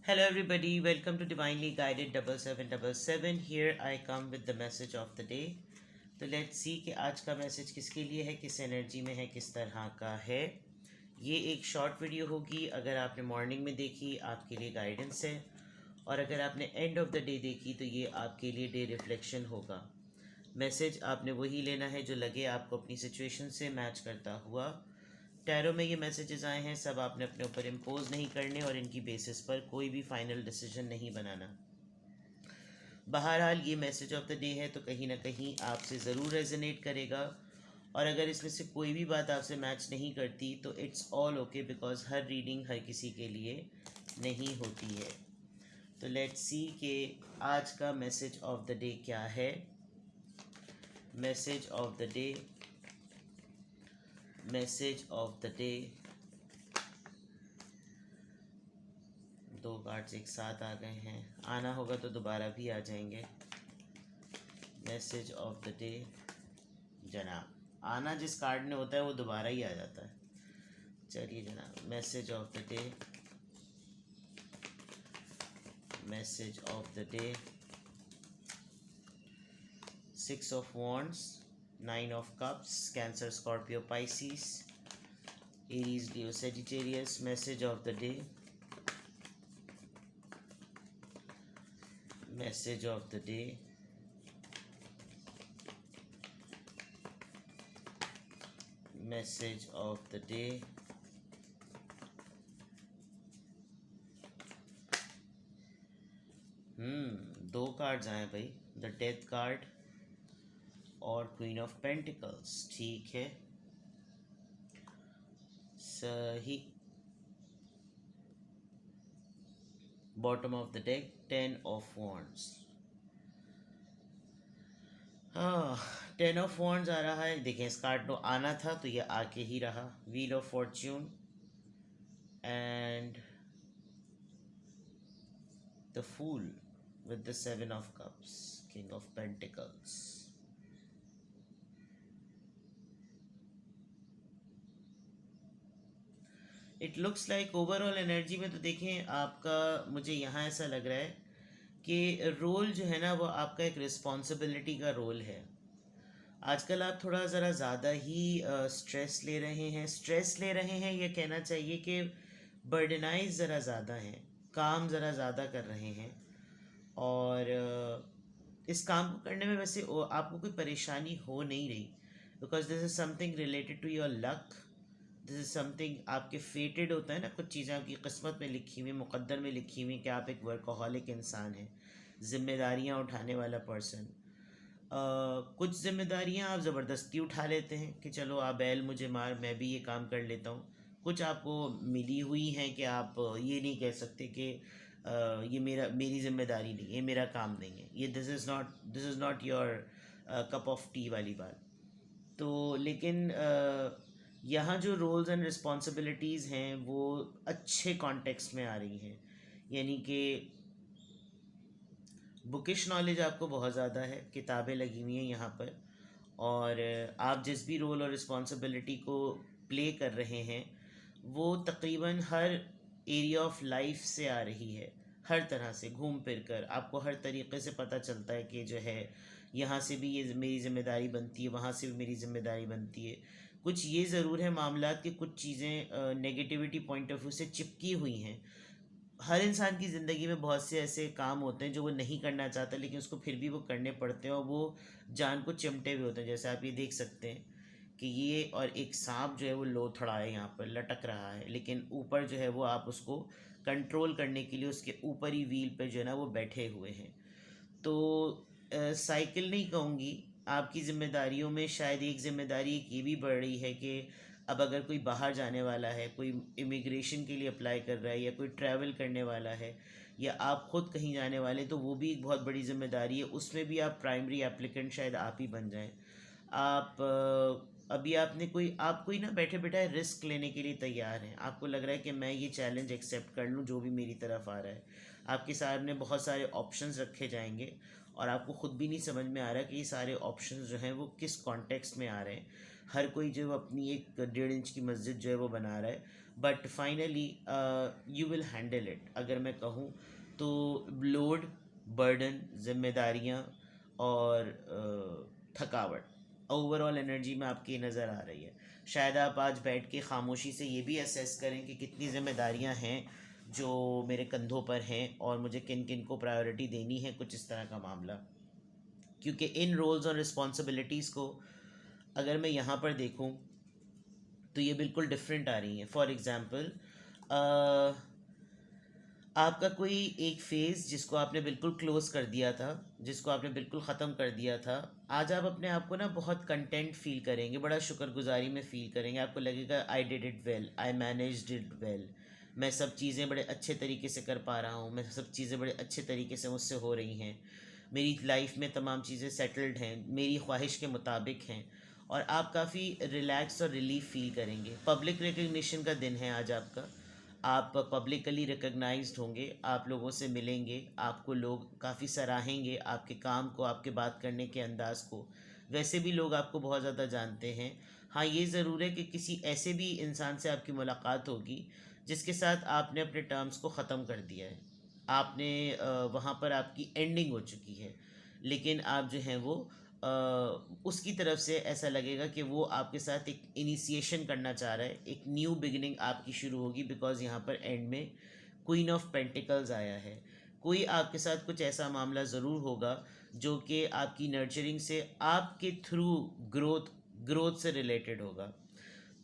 Hello, everybody. Welcome to Divinely Guided 7777. Here I come with the message of the day. तो let's see कि आज का message किसके लिए है, किस एनर्जी में है, किस तरह का है। ये एक शॉर्ट वीडियो होगी। अगर आपने मॉर्निंग में देखी आपके लिए गाइडेंस है, और अगर आपने एंड ऑफ द डे देखी तो ये आपके लिए डे रिफ्लेक्शन होगा। मैसेज आपने वही लेना है जो लगे आपको अपनी सिचुएशन से मैच करता हुआ। टैरो में ये मैसेजेस आए हैं, सब आपने अपने ऊपर इम्पोज नहीं करने और इनकी बेसिस पर कोई भी फाइनल डिसीजन नहीं बनाना। बहरहाल ये मैसेज ऑफ द डे है तो कहीं ना कहीं आपसे ज़रूर रेजोनेट करेगा, और अगर इसमें से कोई भी बात आपसे मैच नहीं करती तो इट्स ऑल ओके, बिकॉज हर रीडिंग हर किसी के लिए नहीं होती है। तो लेट्स सी कि आज का मैसेज ऑफ द डे क्या है। Message of the day, message of the day. दो कार्ड्स एक साथ आ गए हैं, आना होगा तो दोबारा भी आ जाएंगे। मैसेज ऑफ द डे जनाब, आना जिस कार्ड में होता है वो दोबारा ही आ जाता है। चलिए जनाब, message of the day, message of the day. 6 of wands, 9 of cups, cancer, Scorpio, Pisces, Aries, Leo, Sagittarius. Message of the day, message of the day, message of the day. दो कार्ड्स आए भाई, the death card और queen of pentacles. ठीक है, सही। Bottom of the deck, 10 of wands. हाँ, 10 of wands आ रहा है। देखें, इस कार्ड को आना था तो ये आके ही रहा। Wheel of fortune and the fool with the 7 of cups, king of pentacles। It looks like overall energy में तो देखें आपका, मुझे यहाँ ऐसा लग रहा है कि रोल जो है ना वो आपका एक रिस्पॉन्सिबिलिटी का रोल है। आजकल आप थोड़ा ज़रा ज़्यादा ही स्ट्रेस ले रहे हैं। स्ट्रेस ले रहे हैं, ये कहना चाहिए कि बर्डनाइज ज़रा ज़्यादा हैं, काम ज़रा ज़्यादा कर रहे हैं। और इस काम को करने में वैसे आपको कोई परेशानी हो नहीं रही, because this is something related to your luck. This is something आपके फेटेड होता है ना, कुछ चीज़ें आपकी किस्मत में लिखी हुई, मुकद्दर में लिखी हुई कि आप एक वर्कोहॉलिक इंसान हैं, जिम्मेदारियां उठाने वाला पर्सन। कुछ जिम्मेदारियां आप ज़बरदस्ती उठा लेते हैं कि चलो आप बैल मुझे मार, मैं भी ये काम कर लेता हूँ। कुछ आपको मिली हुई हैं कि आप ये नहीं कह सकते कि ये मेरी जिम्मेदारी नहीं, ये मेरा काम नहीं है, ये this is not your cup of T वाली बात। तो लेकिन यहाँ जो रोल्स एंड रिस्पॉन्सिबिलिटीज़ हैं वो अच्छे कॉन्टेक्स्ट में आ रही हैं। यानी कि बुकिश नॉलेज आपको बहुत ज़्यादा है, किताबें लगी हुई हैं यहाँ पर, और आप जिस भी रोल और रिस्पॉन्सिबिलिटी को प्ले कर रहे हैं वो तकरीबन हर एरिया ऑफ लाइफ से आ रही है। हर तरह से घूम फिर कर आपको हर तरीके से पता चलता है कि जो है यहाँ से भी ये मेरी ज़िम्मेदारी बनती है, वहाँ से भी मेरी ज़िम्मेदारी बनती है। कुछ ये ज़रूर है मामलात कि कुछ चीज़ें नेगेटिविटी पॉइंट ऑफ व्यू से चिपकी हुई हैं। हर इंसान की ज़िंदगी में बहुत से ऐसे काम होते हैं जो वो नहीं करना चाहता, लेकिन उसको फिर भी वो करने पड़ते हैं, और वो जान को चिमटे हुए होते हैं। जैसे आप ये देख सकते हैं कि ये और एक सांप जो है वो लोथड़ा है, यहाँ पर लटक रहा है, लेकिन ऊपर जो है वो आप उसको कंट्रोल करने के लिए उसके ऊपर ही व्हील पे जो है ना वो बैठे हुए हैं। तो साइकिल नहीं कहूँगी, आपकी जिम्मेदारियों में शायद एक जिम्मेदारी एक ये भी बढ़ रही है कि अब अगर कोई बाहर जाने वाला है, कोई इमिग्रेशन के लिए अप्लाई कर रहा है, या कोई ट्रैवल करने वाला है, या आप ख़ुद कहीं जाने वाले, तो वो भी एक बहुत बड़ी जिम्मेदारी है। उसमें भी आप प्राइमरी एप्लीकेंट शायद आप ही बन जाएं। आप अभी आप कोई ना बैठे बैठे रिस्क लेने के लिए तैयार हैं। आपको लग रहा है कि मैं ये चैलेंज एक्सेप्ट कर लूँ जो भी मेरी तरफ आ रहा है। आपके सामने बहुत सारे ऑप्शंस रखे जाएंगे, और आपको ख़ुद भी नहीं समझ में आ रहा कि ये सारे ऑप्शंस जो हैं वो किस कॉन्टेक्स्ट में आ रहे हैं। हर कोई जो अपनी एक 1.5 इंच की मस्जिद जो है वो बना रहा है। But finally you will handle it. अगर मैं कहूँ तो लोड, बर्डन, जिम्मेदारियाँ और थकावट, ओवरऑल एनर्जी में आपकी नज़र आ रही है। शायद आप आज बैठ के खामोशी से ये भी असेस करें कि कितनी जिम्मेदारियां हैं जो मेरे कंधों पर हैं और मुझे किन किन को प्रायोरिटी देनी है, कुछ इस तरह का मामला। क्योंकि इन रोल्स और रिस्पॉन्सिबिलिटीज़ को अगर मैं यहाँ पर देखूँ तो ये बिल्कुल डिफरेंट आ रही हैं। फॉर एग्ज़ाम्पल, आपका कोई एक फेज़ जिसको आपने बिल्कुल क्लोज़ कर दिया था, जिसको आपने बिल्कुल ख़त्म कर दिया था, आज आप अपने आप को ना बहुत कंटेंट फील करेंगे, बड़ा शुक्रगुजारी में फ़ील करेंगे। आपको लगेगा I did it well, I managed it well, मैं सब चीज़ें बड़े अच्छे तरीके से कर पा रहा हूँ, मैं सब चीज़ें बड़े अच्छे तरीके से मुझसे हो रही हैं, मेरी लाइफ में तमाम चीज़ें सेटल्ड हैं, मेरी ख्वाहिश के मुताबिक हैं। और आप काफ़ी रिलैक्स और रिलीफ फील करेंगे। पब्लिक रिकग्निशन का दिन है आज आपका। आप पब्लिकली रिकग्नाइज्ड होंगे, आप लोगों से मिलेंगे, आपको लोग काफ़ी सराहेंगे, आपके काम को, आपके बात करने के अंदाज़ को। वैसे भी लोग आपको बहुत ज़्यादा जानते हैं। हाँ, ये ज़रूर है कि किसी ऐसे भी इंसान से आपकी मुलाकात होगी जिसके साथ आपने अपने टर्म्स को ख़त्म कर दिया है। आपने वहाँ पर आपकी एंडिंग हो चुकी है, लेकिन आप जो हैं वो अ, उसकी तरफ से ऐसा लगेगा कि वो आपके साथ एक इनिशिएशन करना चाह रहा है, एक न्यू बिगिनिंग आपकी शुरू होगी। बिकॉज यहाँ पर एंड में क्वीन ऑफ पेंटिकल्स आया है। कोई आपके साथ कुछ ऐसा मामला ज़रूर होगा जो कि आपकी नर्चरिंग से, आपके थ्रू ग्रोथ से रिलेटेड होगा।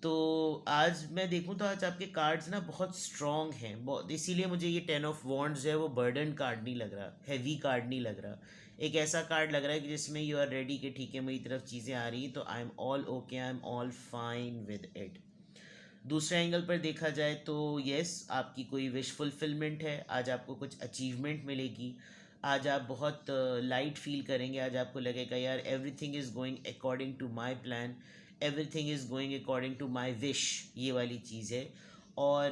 तो आज मैं देखूं तो आज आपके कार्ड्स ना बहुत स्ट्रॉन्ग हैं, बहुत, इसीलिए मुझे ये 10 ऑफ वॉन्ड्स जो है वो बर्डन कार्ड नहीं लग रहा, हैवी कार्ड नहीं लग रहा। एक ऐसा कार्ड लग रहा है कि जिसमें यू आर रेडी कि ठीक है मेरी तरफ चीज़ें आ रही हैं तो I am all okay, I am all fine with it. दूसरे एंगल पर देखा जाए तो यस, आपकी कोई विश फुलफिलमेंट है, आज आपको कुछ अचीवमेंट मिलेगी, आज आप बहुत लाइट फील करेंगे, आज आपको लगेगा यार everything is going according to my plan, everything is going according to my wish, ये वाली चीज़ है। और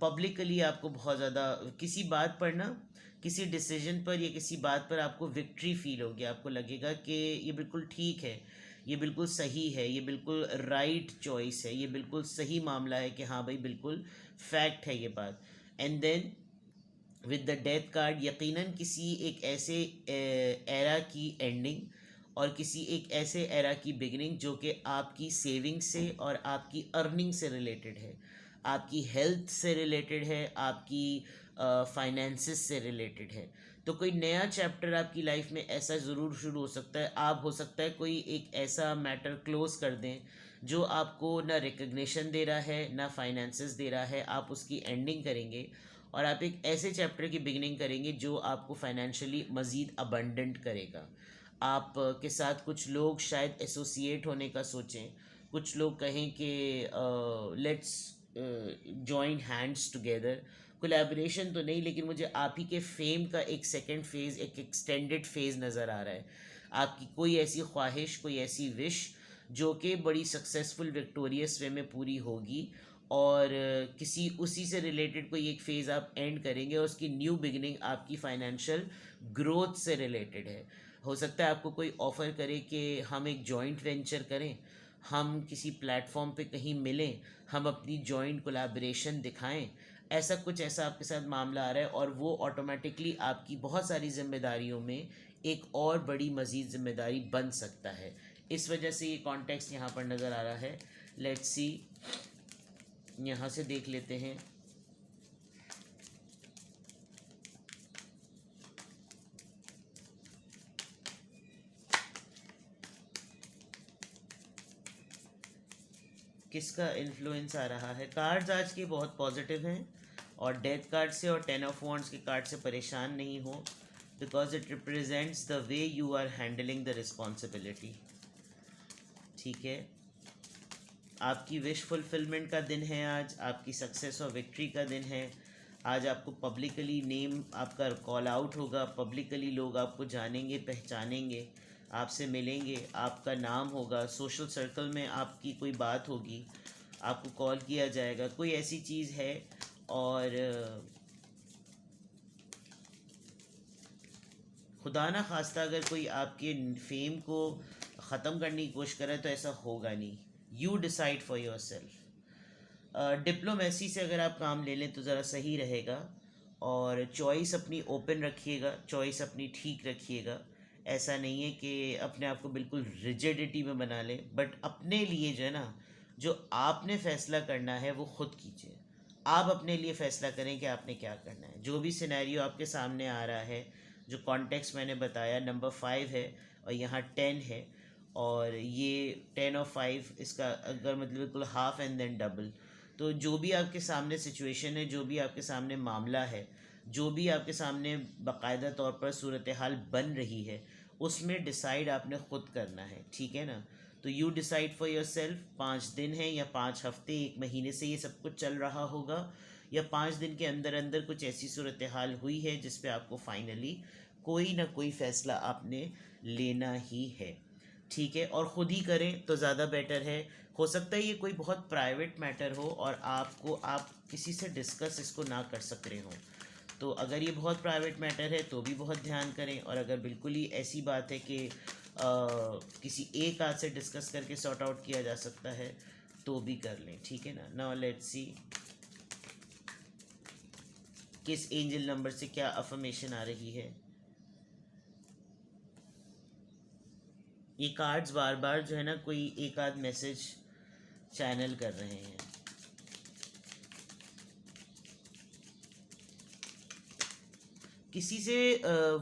पब्लिकली आपको बहुत ज़्यादा किसी बात पर ना, किसी डिसीजन पर या किसी बात पर आपको विक्ट्री फील होगी, आपको लगेगा कि ये बिल्कुल ठीक है, ये बिल्कुल सही है, ये बिल्कुल राइट चॉइस है, ये बिल्कुल सही मामला है कि हाँ भाई बिल्कुल फैक्ट है ये बात। And then with the death card, यकीनन किसी एक ऐसे एरा की एंडिंग और किसी एक ऐसे एरा की बिगिनिंग जो कि आपकी सेविंग से और आपकी अर्निंग से रिलेटेड है, आपकी हेल्थ से रिलेटेड है, आपकी फाइनेंसिस से रिलेटेड है। तो कोई नया चैप्टर आपकी लाइफ में ऐसा ज़रूर शुरू हो सकता है। आप हो सकता है कोई एक ऐसा मैटर क्लोज कर दें जो आपको ना रिकग्निशन दे रहा है ना फाइनेंसिस दे रहा है, आप उसकी एंडिंग करेंगे और आप एक ऐसे चैप्टर की बिगिनिंग करेंगे जो आपको फाइनेंशियली मज़ीद अबंडेंट करेगा। आप के साथ कुछ लोग शायद एसोसिएट होने का सोचें, कुछ लोग कहें कि let's join hands together. Collaboration तो नहीं, लेकिन मुझे आप ही के फेम का एक सेकंड फेज़, एक एक्सटेंडेड फेज़ नज़र आ रहा है। आपकी कोई ऐसी ख्वाहिश, कोई ऐसी विश जो कि बड़ी सक्सेसफुल विक्टोरियस वे में पूरी होगी और किसी उसी से रिलेटेड कोई एक फेज़ आप एंड करेंगे और उसकी न्यू बिगिनिंग आपकी फाइनेंशियल ग्रोथ से रिलेटेड है। हो सकता है आपको कोई ऑफ़र करे कि हम एक जॉइंट वेंचर करें, हम किसी प्लेटफॉर्म पे कहीं मिलें, हम अपनी जॉइंट कोलैबोरेशन दिखाएं। ऐसा कुछ ऐसा आपके साथ मामला आ रहा है और वो ऑटोमेटिकली आपकी बहुत सारी जिम्मेदारियों में एक और बड़ी मज़ीद जिम्मेदारी बन सकता है। इस वजह से ये कॉन्टेक्स्ट यहाँ पर नज़र आ रहा है। लेट्स सी, यहाँ से देख लेते हैं। किसका इन्फ्लुएंस आ रहा है? कार्ड्स आज के बहुत पॉजिटिव हैं और डेथ कार्ड से और 10 ऑफ वॉन्ड्स के कार्ड से परेशान नहीं हो, because it represents the way you are handling the responsibility. ठीक है, आपकी विश फुलफिलमेंट का दिन है आज, आपकी सक्सेस और विक्ट्री का दिन है। आज आपको पब्लिकली नेम आपका कॉल आउट होगा, पब्लिकली लोग आपको जानेंगे, पहचानेंगे, आपसे मिलेंगे, आपका नाम होगा, सोशल सर्कल में आपकी कोई बात होगी, आपको कॉल किया जाएगा, कोई ऐसी चीज़ है। और खुदा ना खास्ता अगर कोई आपके फेम को ख़त्म करने की कोशिश करे तो ऐसा होगा नहीं। You decide for your self. Diplomacy से अगर आप काम ले लें तो ज़रा सही रहेगा, और चॉइस अपनी ओपन रखिएगा, चॉइस अपनी ठीक रखिएगा। ऐसा नहीं है कि अपने आप को बिल्कुल रिजिडिटी में बना लें, बट अपने लिए जो है ना, जो आपने फ़ैसला करना है वो खुद कीजिए। आप अपने लिए फ़ैसला करें कि आपने क्या करना है। जो भी सिनेरियो आपके सामने आ रहा है, जो कॉन्टेक्स्ट मैंने बताया, नंबर 5 है और यहाँ 10 है, और ये 10 और 5 इसका अगर मतलब बिल्कुल हाफ एंड देन डबल। तो जो भी आपके सामने सिचुएशन है, जो भी आपके सामने मामला है, जो भी आपके सामने बाकायदा तौर पर सूरत हाल बन रही है, उसमें डिसाइड आपने ख़ुद करना है, ठीक है ना। तो you decide for your self. 5 दिन है या 5 हफ्ते, 1 महीने से ये सब कुछ चल रहा होगा, या 5 दिन के अंदर अंदर कुछ ऐसी सूरत हाल हुई है जिस पे आपको फाइनली कोई ना कोई फ़ैसला आपने लेना ही है, ठीक है। और ख़ुद ही करें तो ज़्यादा बेटर है। हो सकता है ये कोई बहुत प्राइवेट मैटर हो और आप किसी से डिस्कस इसको ना कर सक रहे हो, तो अगर ये बहुत प्राइवेट मैटर है तो भी बहुत ध्यान करें, और अगर बिल्कुल ही ऐसी बात है कि किसी एक आध से डिस्कस करके सॉर्ट आउट किया जा सकता है तो भी कर लें, ठीक है ना। नाउ लेट्स सी किस एंजल नंबर से क्या अफर्मेशन आ रही है। ये कार्ड्स बार बार जो है ना कोई एक आध मैसेज चैनल कर रहे हैं। किसी से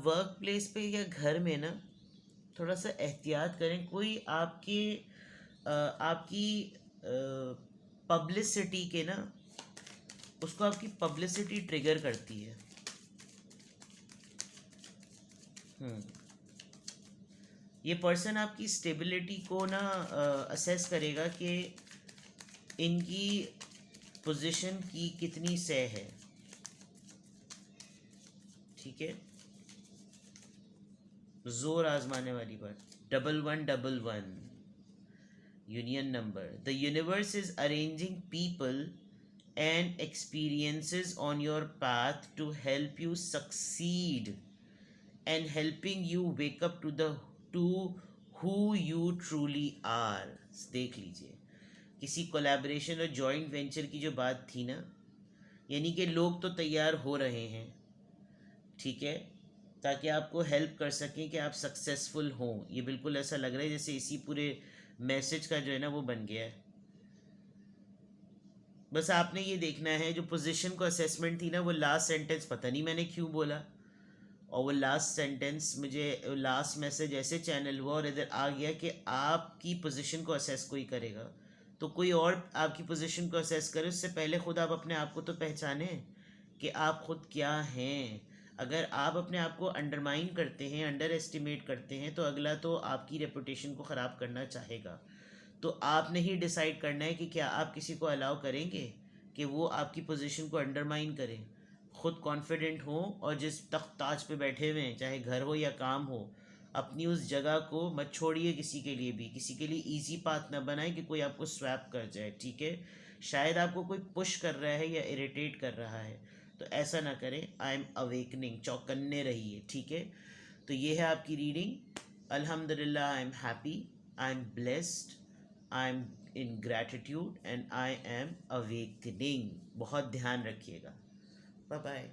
वर्क प्लेस पे या घर में ना थोड़ा सा एहतियात करें। कोई आपकी पब्लिसिटी के ना, उसको आपकी पब्लिसिटी ट्रिगर करती है। ये पर्सन आपकी स्टेबिलिटी को ना असेस करेगा कि इनकी पोजीशन की कितनी सह है, ठीक है। जोर आजमाने वाली बात। 1111 union number. The universe is arranging people and experiences on your path to help you succeed and helping you wake up to who you truly are. देख लीजिए, किसी कोलैबोरेशन और जॉइंट वेंचर की जो बात थी ना, यानी कि लोग तो तैयार हो रहे हैं, ठीक है, ताकि आपको हेल्प कर सकें कि आप सक्सेसफुल हों। ये बिल्कुल ऐसा लग रहा है जैसे इसी पूरे मैसेज का जो है ना वो बन गया है। बस आपने ये देखना है, जो पोजीशन को असेसमेंट थी ना, वो लास्ट सेंटेंस पता नहीं मैंने क्यों बोला, और वो लास्ट सेंटेंस मुझे लास्ट मैसेज ऐसे चैनल हुआ और इधर आ गया कि आपकी पोजीशन को असेस कोई करेगा, तो कोई और आपकी पोजीशन को असेस करे उससे पहले खुद आप अपने आप को तो पहचाने कि आप खुद क्या हैं। अगर आप अपने आप को अंडरमाइन करते हैं, अंडर एस्टिमेट करते हैं, तो अगला तो आपकी रेपुटेशन को ख़राब करना चाहेगा। तो आपने ही डिसाइड करना है कि क्या आप किसी को अलाउ करेंगे कि वो आपकी पोजीशन को अंडरमाइन करें। खुद कॉन्फिडेंट हो और जिस तख्त ताज पे बैठे हुए हैं, चाहे घर हो या काम हो, अपनी उस जगह को मत छोड़िए किसी के लिए भी। किसी के लिए इजी पाथ ना बनाए कि कोई आपको स्वैप कर जाए, ठीक है। शायद आपको कोई पुश कर रहा है या इरिटेट कर रहा है, तो ऐसा ना करें। आई एम अवेकनिंग, चौकन्ने रहिए, ठीक है। तो ये है आपकी रीडिंग। अल्हम्दुलिल्लाह, I am happy, I am blessed, I am in gratitude and I am awakening. बहुत ध्यान रखिएगा। Bye bye.